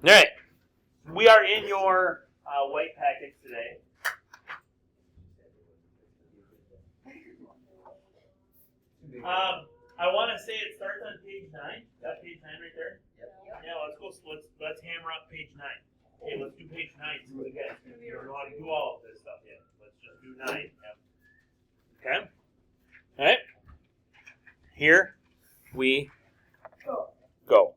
All right. We are in your white packets today. I want to say it starts on page 9. That page 9 right there? Yep. Yeah, let's go. Let's hammer up page 9. Okay, let's do page 9. So again, you don't know how to do all of this stuff yet. Let's just do 9. Yep. Okay. All right. Here we go.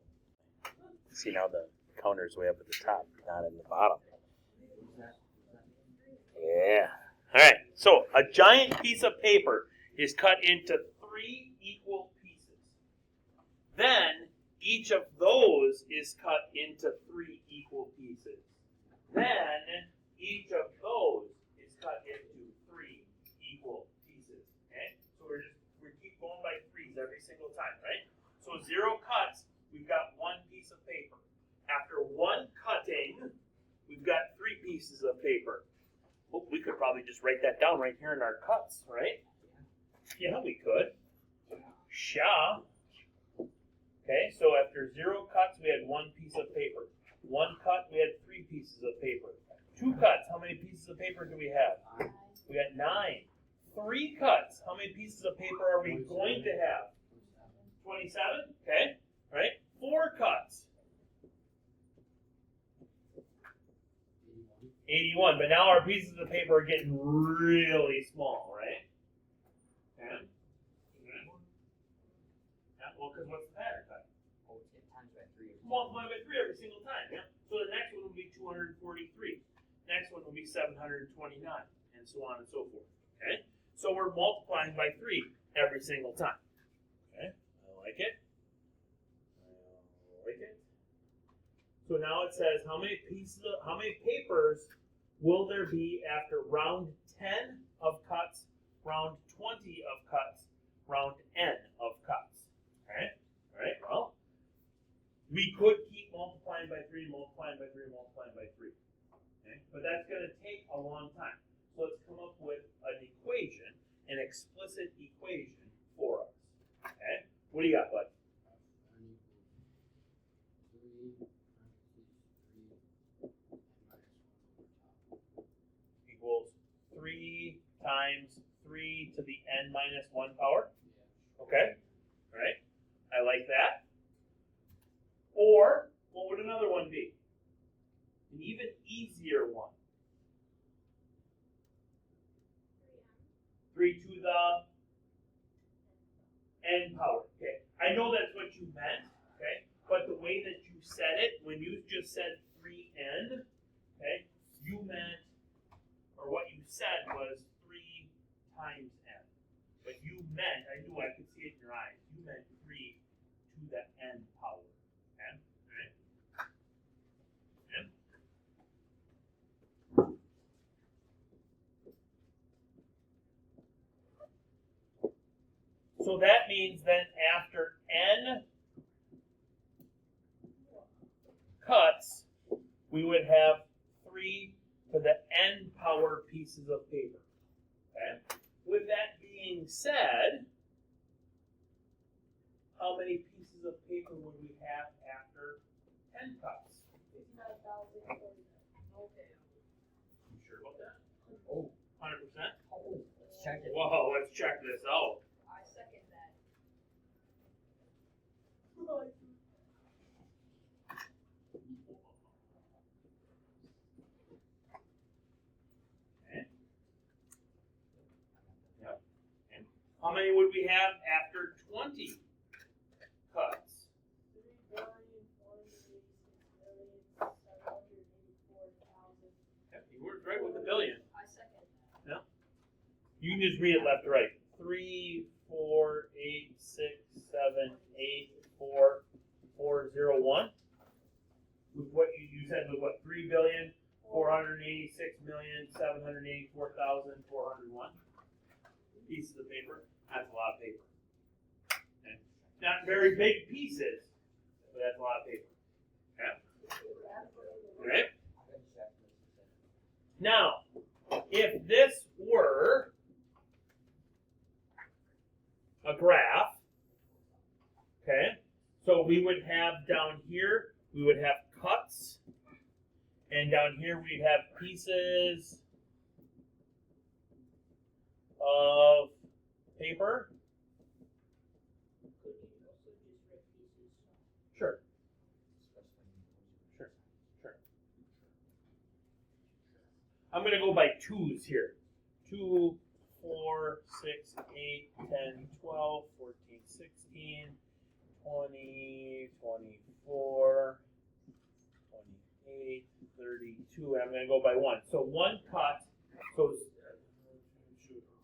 See, now the counter's way up at the top, not in the bottom. Yeah. All right. So a giant piece of paper is cut into 3 equal pieces. Then each of those is cut into 3 equal pieces. Then each of those is cut into 3 equal pieces. Okay? So we keep going by 3s every single time, right? So 0 cuts, we've got 1 piece of paper. After 1 cutting, we've got 3 pieces of paper. Oh, we could probably just write that down right here in our cuts, right? Yeah, we could. Sha. Okay, so after 0 cuts, we had 1 piece of paper. 1 cut, we had 3 pieces of paper. 2 cuts, how many pieces of paper do we have? We got 9. 3 cuts, how many pieces of paper are we going to have? 27, okay, right? 4 cuts. 81, but now our pieces of paper are getting really small, right? And? Yeah, well, because what's the pattern cut? Times by 3. Multiply by 3 every single time, yeah? So the next one will be 243. Next one will be 729, and so on and so forth, okay? So we're multiplying by 3 every single time, okay? I like it. I like it. So now it says how many papers will there be after round 10 of cuts, round 20 of cuts, round n of cuts? Okay? All right, well, we could keep multiplying by 3, multiplying by 3, multiplying by 3. Okay? But that's going to take a long time. So let's come up with an equation, an explicit equation for us. Okay? What do you got, bud? Equals 3 times 3 to the n minus 1 power. Okay? All right? I like that. Or, what would another one be? An even easier one. 3 to the n power. Okay? I know that's what you meant, okay? But the way that you said it, when you just said 3n, okay, you meant, or what you said was 3 times n. But you meant, I knew, I could see it in your eyes, you meant 3 to the n power. Okay? All right? So that means then after n cuts, we would have 3 to the n power pieces of paper. Okay? With that being said, how many pieces of paper would we have after 10 cuts? 59,040. Okay. You sure about that? Oh, 100%? Let's check it. Whoa, let's check this out. I second that. Okay. Yep. And how many would we have after 20 cuts? 3,486,784,000. Yep, you worked right with the billion. I second that. You can just read it left to right. 3, 4, 8, 6, 7, 8, 4, 4, 0, 1. With what you said was what? 3,486,784,401 pieces of paper. That's a lot of paper. Okay. Not very big pieces, but that's a lot of paper. Okay. Right? Now, if this were a graph, okay, so we would have down here, we would have cuts, And down here we have pieces of paper. Could you also just write pieces? Sure. Sure. I'm going to go by twos here. 2, 4, 6, 8, 10, 12, 14, 16, 20, 24, 28, 32. And I'm going to go by 1. So 1 cut. So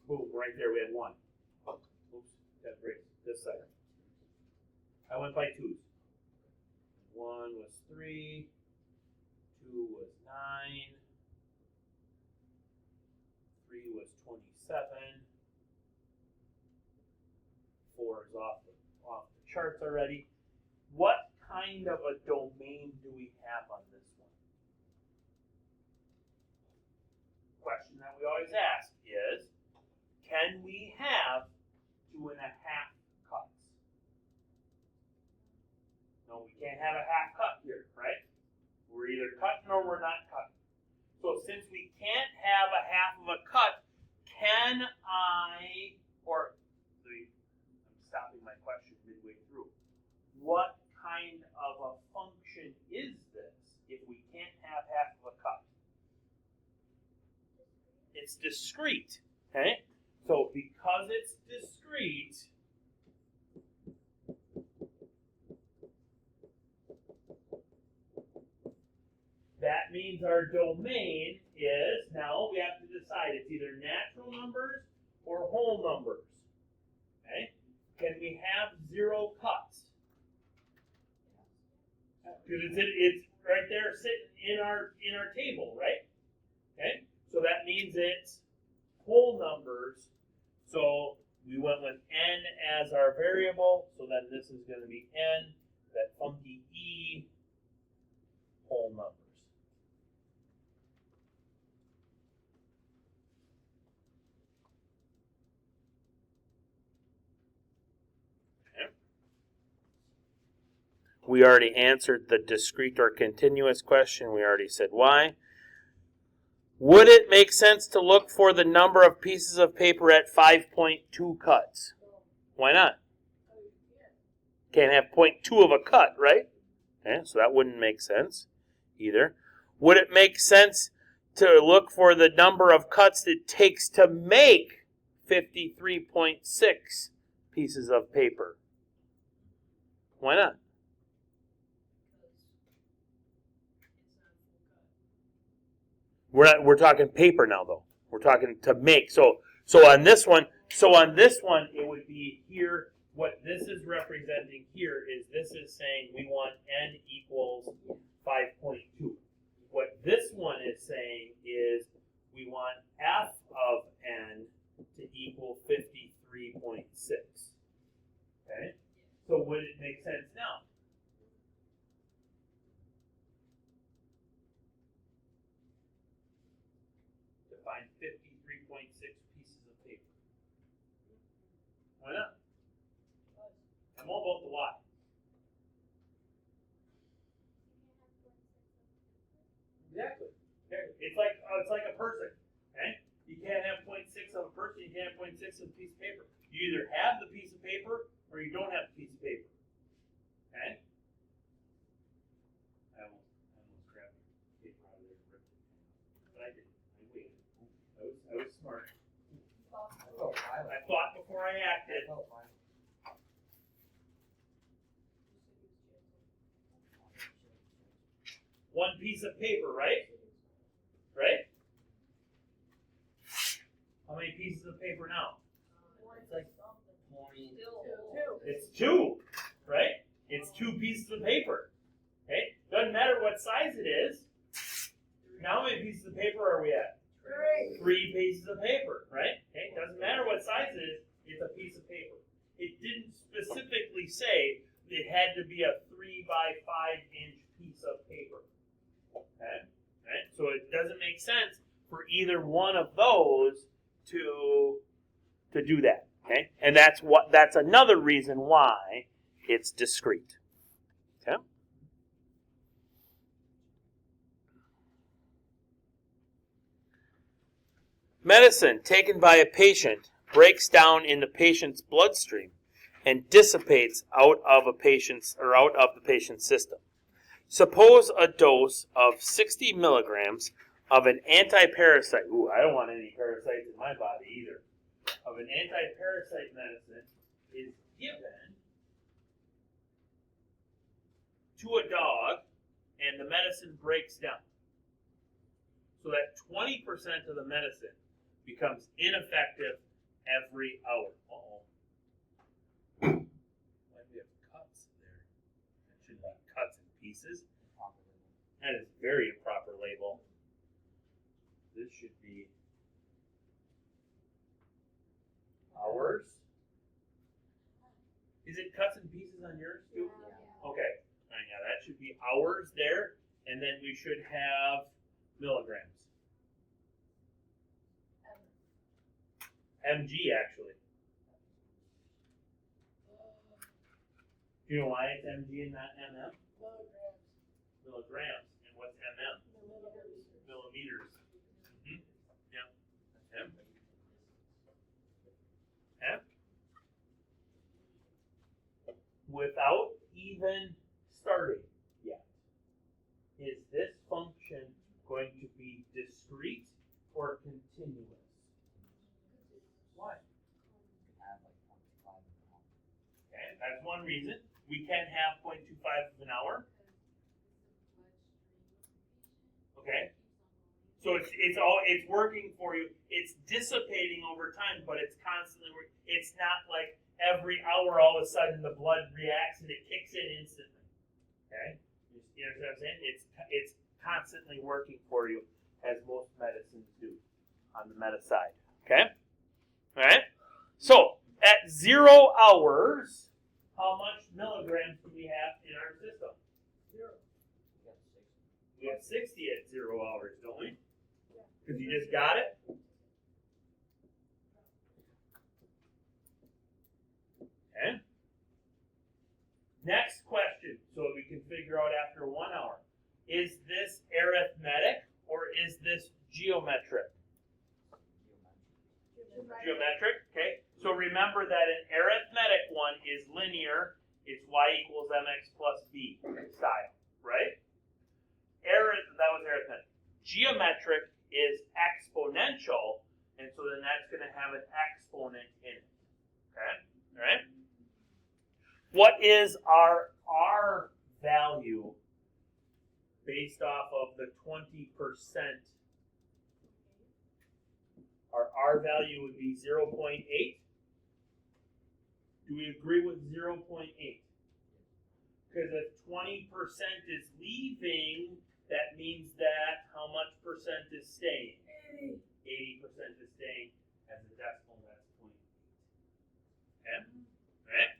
boom, right there we had 1. Oops, that's great. This side. I went by twos. 1 was 3, 2 was 9, 3 was 27, 4 is off the charts already. What kind of a domain do we have on this one? Question that we always ask is, can we have 2.5 cuts? No, we can't have a half cut here, right? We're either cutting or we're not cutting. So since we can't have a half of a cut, can I, or I'm stopping my question midway through. What kind of a function is this if we can't have half of a cut? It's discrete, okay? So because it's discrete, that means our domain is, now we have to decide, it's either natural numbers or whole numbers. Okay? Can we have 0 cuts? Because it's right there sitting in our table, right? Okay? So that means it's whole numbers. So we went with n as our variable, so then this is going to be n, that funky e, whole numbers. We already answered the discrete or continuous question. We already said why. Would it make sense to look for the number of pieces of paper at 5.2 cuts? Why not? Can't have 0.2 of a cut, right? Okay, so that wouldn't make sense either. Would it make sense to look for the number of cuts it takes to make 53.6 pieces of paper? Why not? We're talking paper now, though. We're talking to make. So on this one, it would be here. What this is representing here is this is saying we want n equals 5.2. What this one is saying is we want f of n to equal 53.6. Okay. So would it make sense now? Find 53.6 pieces of paper. Why not? I'm all about the why. Exactly. It's like a person. Okay? You can't have 0.6 of a person. You can't have 0.6 of a piece of paper. You either have the piece of paper or you don't have the piece of paper. Okay? I almost grabbed the paper out of there and ripped it. But I didn't. I waited. I was smart. I thought before I acted. One piece of paper, right? Right? How many pieces of paper now? It's like 20. It's 2, right? It's 2 pieces of paper. Okay? Doesn't matter what size it is. Now how many pieces of paper are we at? 3 pieces of paper, right? Okay? Doesn't matter what size it is, it's a piece of paper. It didn't specifically say it had to be a 3 by 5 inch piece of paper. Okay? Right? So it doesn't make sense for either one of those to do that. Okay? And that's another reason why it's discrete. Okay? Medicine taken by a patient breaks down in the patient's bloodstream and dissipates out of the patient's system. Suppose a dose of 60 milligrams of an anti-parasite. Ooh, I don't want any parasites in my body either. Of an anti-parasite medicine is given to a dog, and the medicine breaks down. So that 20% of the medicine becomes ineffective every hour. Uh-oh. Why do we have cuts there? That shouldn't be cuts and pieces. That is very improper label. This should be hours. Is it cuts and pieces on yours too? Okay. All right, yeah, that should be hours there, and then we should have milligrams. mg actually. Do you know why it's mg and not mm? Milligrams. And what's mm? Millimeters. Mm-hmm. Yeah. That's m. M. Without even starting yet, is this function going to be discrete or continuous? Why? Okay, that's one reason. We can have 0.25 of an hour. Okay. So it's working for you. It's dissipating over time, but it's constantly working. It's not like every hour all of a sudden the blood reacts and it kicks in instantly. Okay? You know what I'm saying? It's constantly working for you, as most medicines do on the meta side. Okay? Alright? So at 0 hours, how much milligrams do we have in our system? 0. We have 60 at 0 hours, don't we? Because you just got it? Okay. Next question, so we can figure out after 1 hour. Is this arithmetic or is this geometric? Geometric, okay. So remember that an arithmetic one is linear. It's y equals mx plus b style, right? That was arithmetic. Geometric is exponential, and so then that's going to have an exponent in it. Okay? All right? What is our R value based off of the 20%? Our R value would be 0.8. Do we agree with 0.8? Because if 20% is leaving, that means that how much percent is staying? 80% is staying. As a decimal, that's 0.8. Okay? Alright?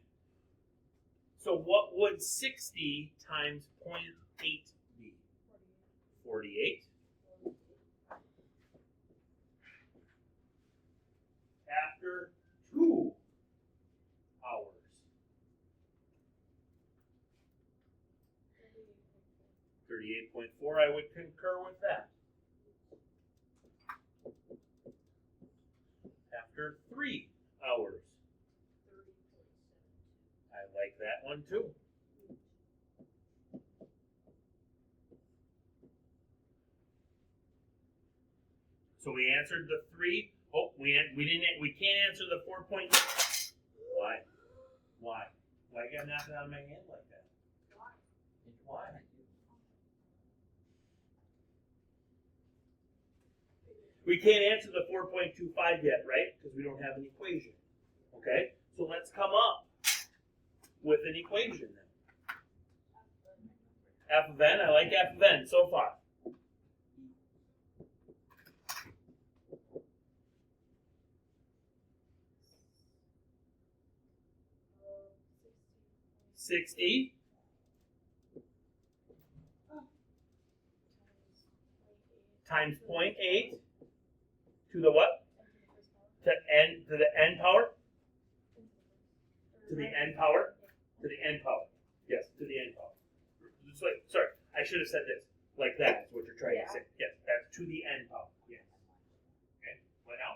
So what would 60 times 0.8 be? 48. After 2 hours. 38.4, I would concur with that. After 3 hours. I like that one too. So we answered the 3. Oh, we can't answer the 4 point. Why? Why you gotta knock it out of my hand like that? Why? We can't answer the 4.25 yet, right? Because we don't have an equation. Okay? So let's come up with an equation then. F of n, I like f of n so far. $60 times 0.8 to the what? To the n power? To the n power? To the n power. Yes, to the n power. Sorry, I should have said this. Like that is what you're trying to say. Yes, that's to the n power. Yes. Okay. What now?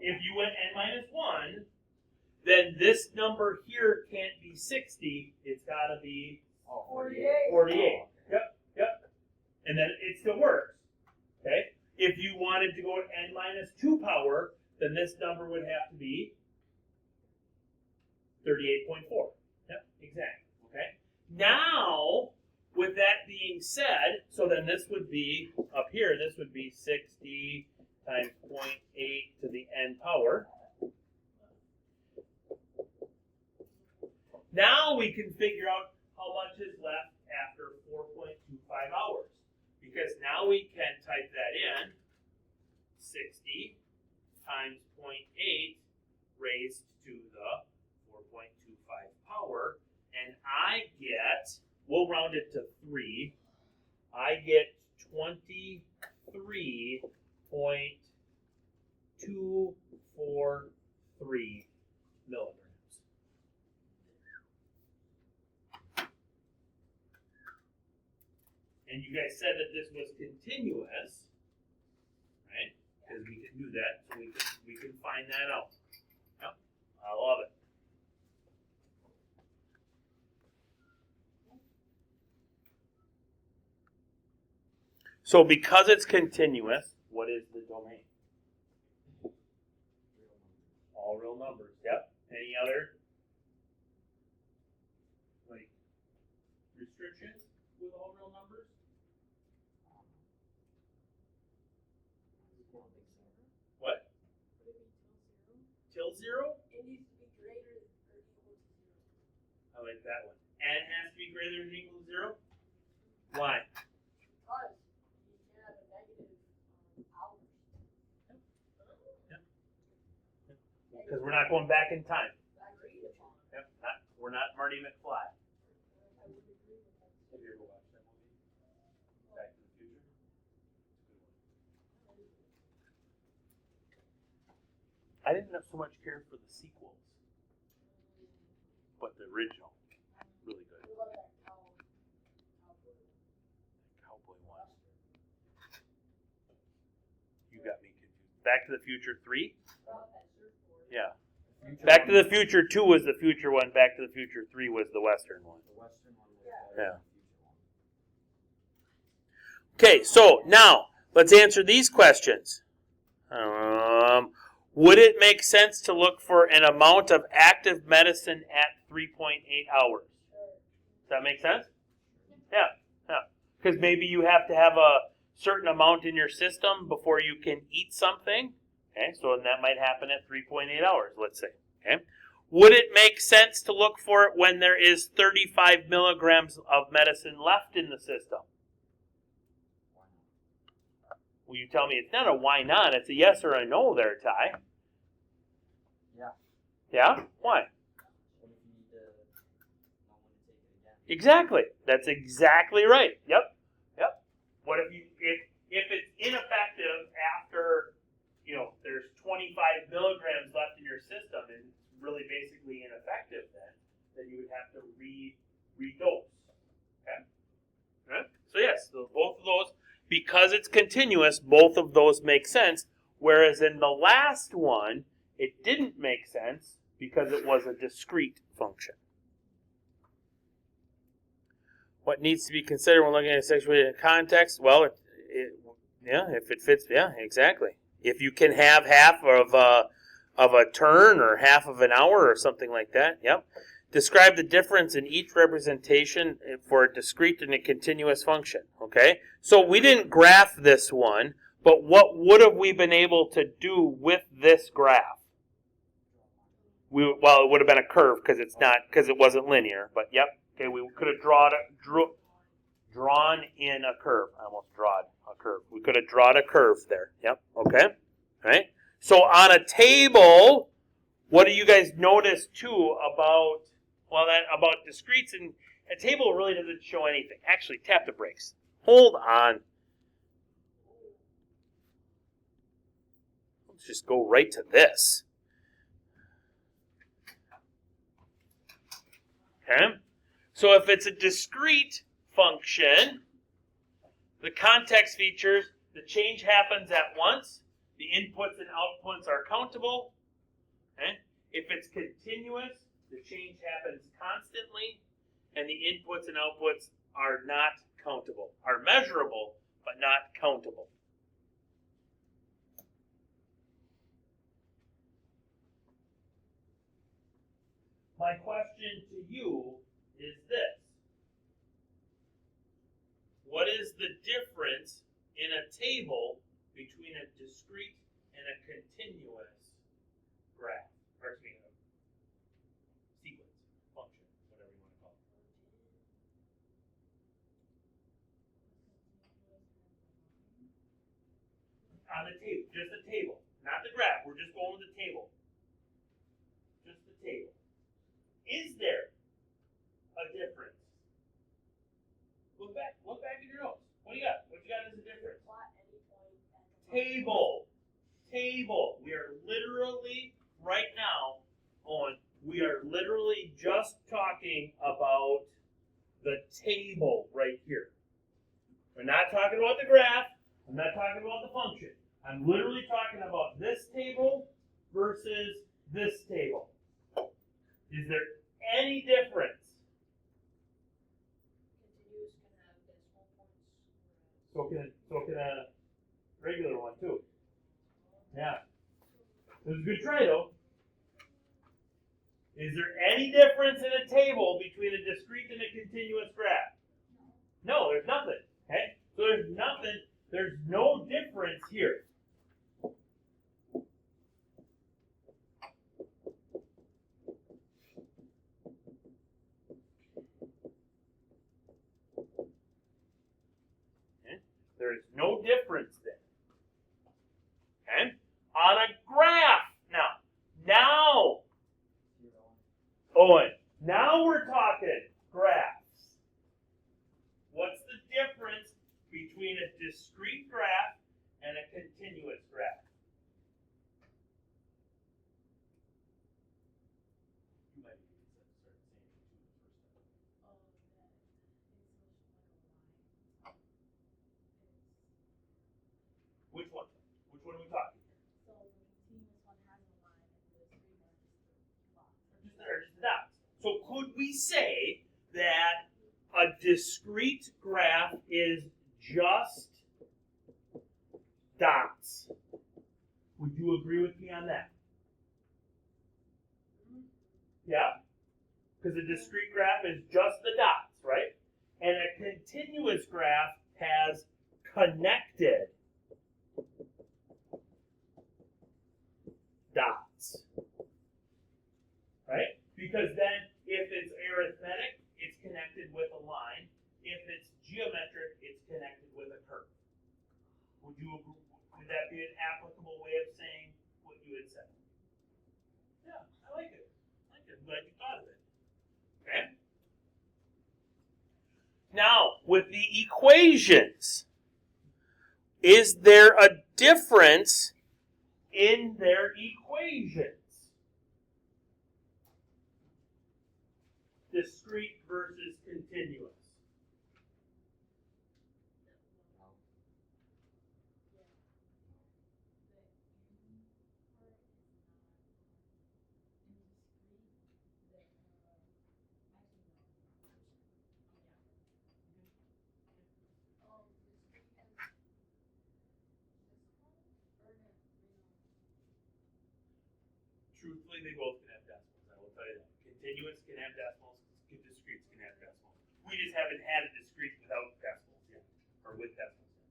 if you went n minus 1, then this number here can't be 60. It's got to be 48. Yep. And then it still works. Okay? If you wanted to go to n minus 2 power, then this number would have to be 38.4. Yep, exactly. Okay? Now, with that being said, so then this would be, up here, this would be 60 times 0.8 to the n power. Now we can figure out how much is left after 4.25 hours. Because now we can type that in, 60 times 0.8 raised to the 4.25 power, and I get, we'll round it to 3, I get 23.243 milligrams. And you guys said that this was continuous, right? Because we can do that, so we can find that out. Yep, I love it. So because it's continuous, what is the domain? All real numbers. Yep. Any other restrictions with all real numbers? What? Till 0? It needs to be greater or equal to 0. I like that one. N has to be greater than or equal to 0? Why? Because you can have a negative hours. Because we're not going back in time. Agreed upon. Yep. We're not Marty McFly. I would agree with that. Have you ever watched that movie? Back to the Future? I didn't so much care for the sequels, but the original, really good. What about that cowboy? Cowboy one. You got me confused. Back to the Future 3? About that surfboard. Yeah. Back to the Future 2 was the future one. Back to the Future 3 was the Western one. The Western one was Yeah. the future one. Okay, so now let's answer these questions. Would it make sense to look for an amount of active medicine at 3.8 hours? Does that make sense? Yeah. Because maybe you have to have a certain amount in your system before you can eat something. Okay, so that might happen at 3.8 hours, let's say. Okay. Would it make sense to look for it when there is 35 milligrams of medicine left in the system? Will you tell me it's not a why not? It's a yes or a no there, Ty. Yeah. Yeah? Why? What if you need to know when to take it again? Exactly. That's exactly right. Yep. What if it's ineffective after, there's 25 milligrams left in your system and it's really basically ineffective then you would have to redose. Okay? Right? So yes, so both of those, because it's continuous, both of those make sense. Whereas in the last one, it didn't make sense because it was a discrete function. What needs to be considered when looking at a sexual context? Well, if it fits, yeah, exactly. If you can have half of a turn or half of an hour or something like that, yep. Describe the difference in each representation for a discrete and a continuous function, okay? So we didn't graph this one, but what would have we been able to do with this graph? It would have been a curve because it wasn't linear, but yep. Okay, we could have drawn in a curve. I almost drawed a curve. We could have drawn a curve there. Yep. Okay. All right. So on a table, what do you guys notice too about discretes? And a table really doesn't show anything. Actually, tap the brakes. Hold on. Let's just go right to this. Okay. So if it's a discrete function, the context features, the change happens at once, the inputs and outputs are countable. Okay? If it's continuous, the change happens constantly, and the inputs and outputs are not countable, are measurable, but not countable. My question to you is this. What is the difference in a table between a discrete and a continuous graph? Or excuse me, a sequence, function, whatever you want to call it. On the table, just the table, not the graph. We're just going with the table. Just the table. Is there a difference? Look back in your notes. What do you got? What you got as a difference? Plot any point at the Table. We are literally right now we are literally just talking about the table right here. We're not talking about the graph. I'm not talking about the function. I'm literally talking about this table versus this table. Is there any difference? Continuous can have decimal points. So can a regular one too. Yeah. It was a good try though. Is there any difference in a table between a discrete and a continuous graph? No, there's nothing. Okay? So there's nothing, there's no difference here. There is no difference there. Okay? On a graph, now, Owen, now we're talking graphs. What's the difference between a discrete graph and a continuous graph? You might even start saying it too the first time. Which one? Which one are we talking here? So the continuous one has a line and the discrete one is just the box. Just the dots. So could we say that a discrete graph is just dots? Would you agree with me on that? Yeah? Because a discrete graph is just the dots, right? And a continuous graph has connected dots. Right? Because then if it's arithmetic, it's connected with a line. If it's geometric, it's connected with a curve. Would you agree? Would that be an applicable way of saying what you had said? Yeah, I like it. I'm glad you thought of it. Okay? Now, with the equations, is there a difference in their equations? Discrete versus continuous. Truthfully, they both can have decimals. I will tell you that. Continuous can have decimals. Discretes can have decimals. We just haven't had a discrete without decimals yet, or with decimals yet.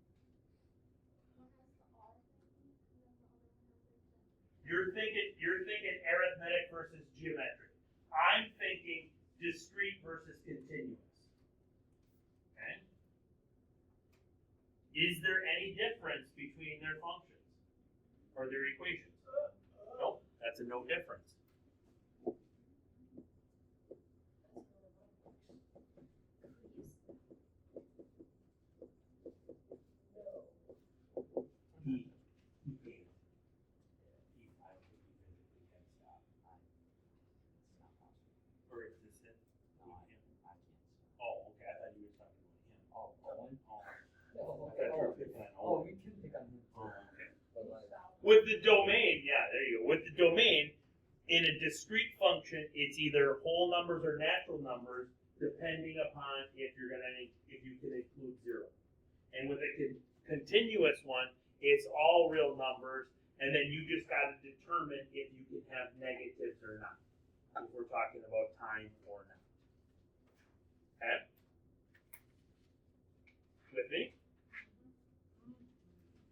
You're thinking arithmetic versus geometric. I'm thinking discrete versus continuous. Okay? Is there any difference between their functions or their equations? No, that's a no difference. Or is this it? Oh, okay. I thought you were talking about him. Owen? I thought you were picking on Oh, Owen. you can pick on him. Oh, okay. But like, With the domain, yeah, there you go. With the domain, in a discrete function, it's either whole numbers or natural numbers, depending upon if you can include 0. And with a continuous one, it's all real numbers, and then you just got to determine if you can have negatives or not. If we're talking about time or not. Okay? With me?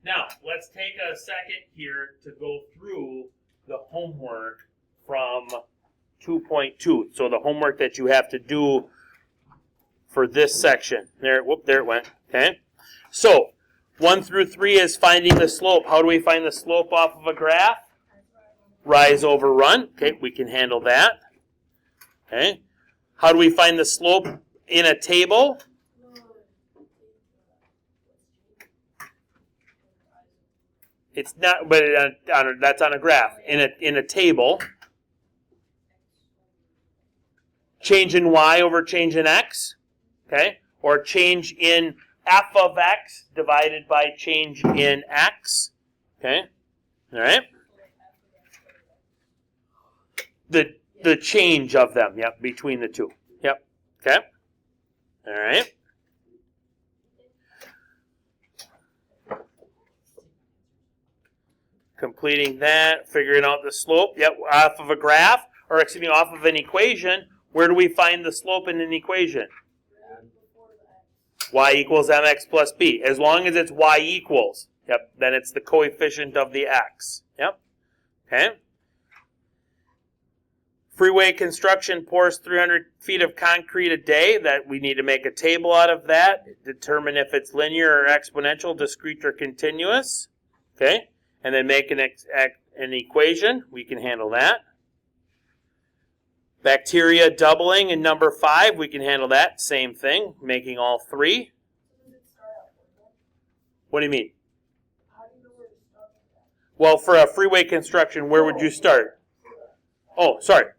Now, let's take a second here to go through the homework from 2.2. So the homework that you have to do for this section. There it went. Okay? So, 1 through 3 is finding the slope. How do we find the slope off of a graph? Rise over run. Okay, we can handle that. Okay. How do we find the slope in a table? It's not, but that's on a graph. In a table, change in y over change in x, okay, or change in f of x divided by change in x, okay, all right. The change of them, yep, between the two, yep, okay, all right. Completing that, figuring out the slope, yep, off of a graph, or excuse me, off of an equation. Where do we find the slope in an equation? Y equals mx plus b. As long as it's y equals, yep, then it's the coefficient of the x, yep, okay. Freeway construction pours 300 feet of concrete a day. That we need to make a table out of that. Determine if it's linear or exponential, discrete or continuous, okay. And then make an equation. We can handle that. Bacteria doubling in number 5. We can handle that. Same thing. Making all 3. What do you mean? Well, for a freeway construction, where would you start? Oh, sorry.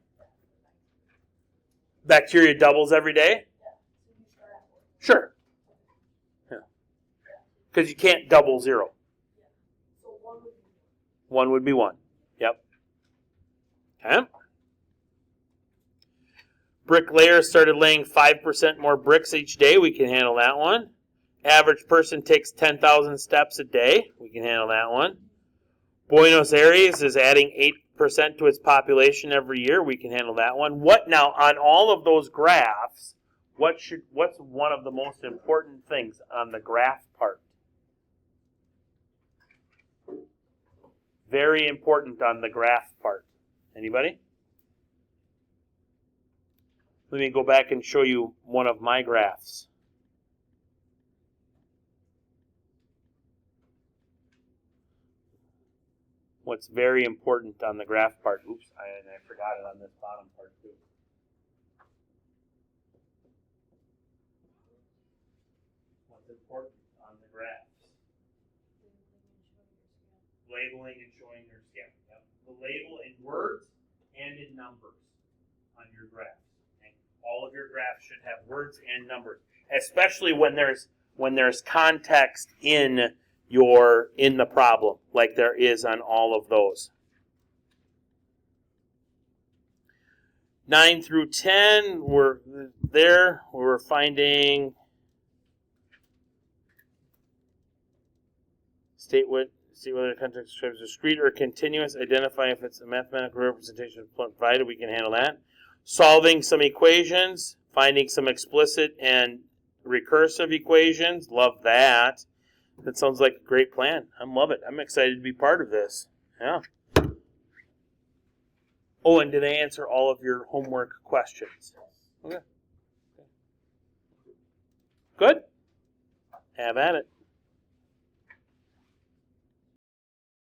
Bacteria doubles every day? Sure. Yeah. Because you can't double 0. 1 would be 1. Yep. Okay. Bricklayers started laying 5% more bricks each day. We can handle that one. Average person takes 10,000 steps a day. We can handle that one. Buenos Aires is adding 8% to its population every year. We can handle that one. What now, on all of those graphs, what's one of the most important things on the graph part? Very important on the graph part. Anybody? Let me go back and show you one of my graphs. What's very important on the graph part? Oops, I forgot it on this bottom part too. What's important on the graphs? Labeling and showing your scale. Yep. The label in words and in numbers on your graphs. Okay? All of your graphs should have words and numbers, especially when there's context in the problem, like there is on all of those. 9 through 10, we're finding state whether the context describes discrete or continuous. Identify if it's a mathematical representation provided. We can handle that. Solving some equations. Finding some explicit and recursive equations. Love that. That sounds like a great plan. I love it. I'm excited to be part of this. Yeah. Oh, and did I answer all of your homework questions? Okay. Good. Have at it.